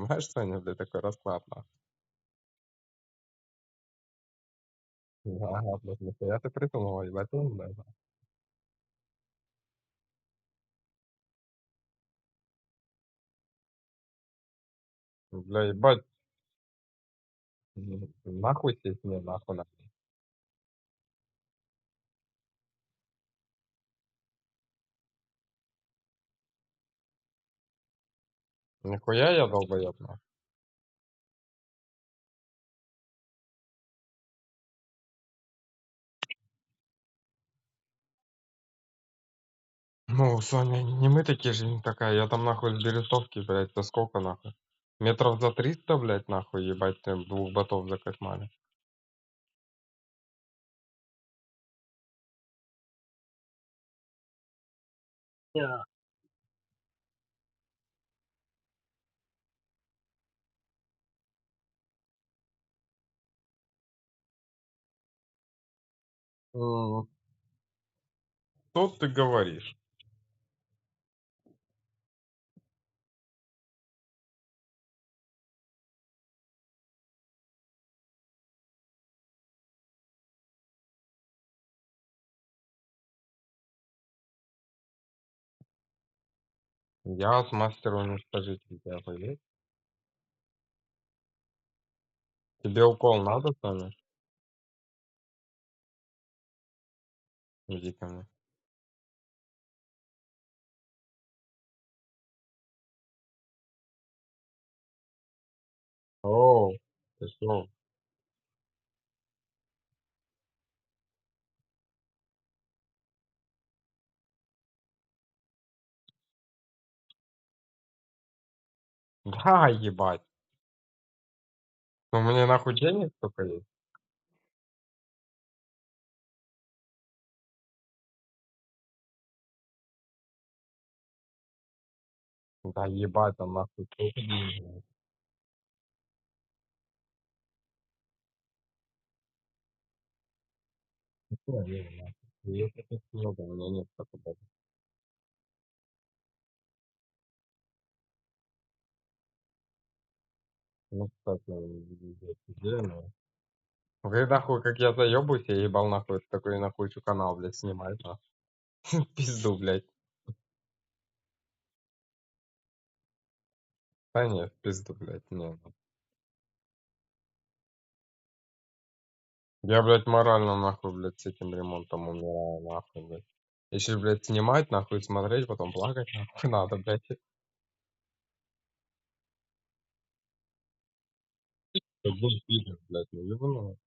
Знаешь, Соня, блядь, такой расклад, нахуй. Ага, блядь, нихуя ты придумала, ебать, умная, да. Бля, ебать, нахуй сесть мне, нахуй, нахуй. Нихуя я долбоёб, нахуй. Ну, Соня, не мы такие же, не такая. Я там, нахуй, с Берестовки, блядь, за сколько, нахуй? Метров за 300, блядь, нахуй, ебать, двух ботов закосмали. Я. Что ты говоришь? Я с мастера уничтожитель, тебя есть? Тебе укол надо, Соня? Иди ко мне. О, ты что? Да, ебать. Ну, мне нахуй денег столько есть? Да ебать, там нахуй столько денег. Ну, не, нахуй. Если ты много, у меня нет такого. Ну, кстати, идея. Вы нахуй, как я заебусь, я ебал нахуй такой нахуй канал, блядь, снимать, нахуй. Пизду, блядь. Да нет, пизду, блядь, не. Я, блядь, морально нахуй, блядь, с этим ремонтом умираю, нахуй, блядь. Если, блядь, снимать, нахуй, смотреть, потом плакать, нахуй, надо, блядь. Какой пидор, блядь, ну ебану.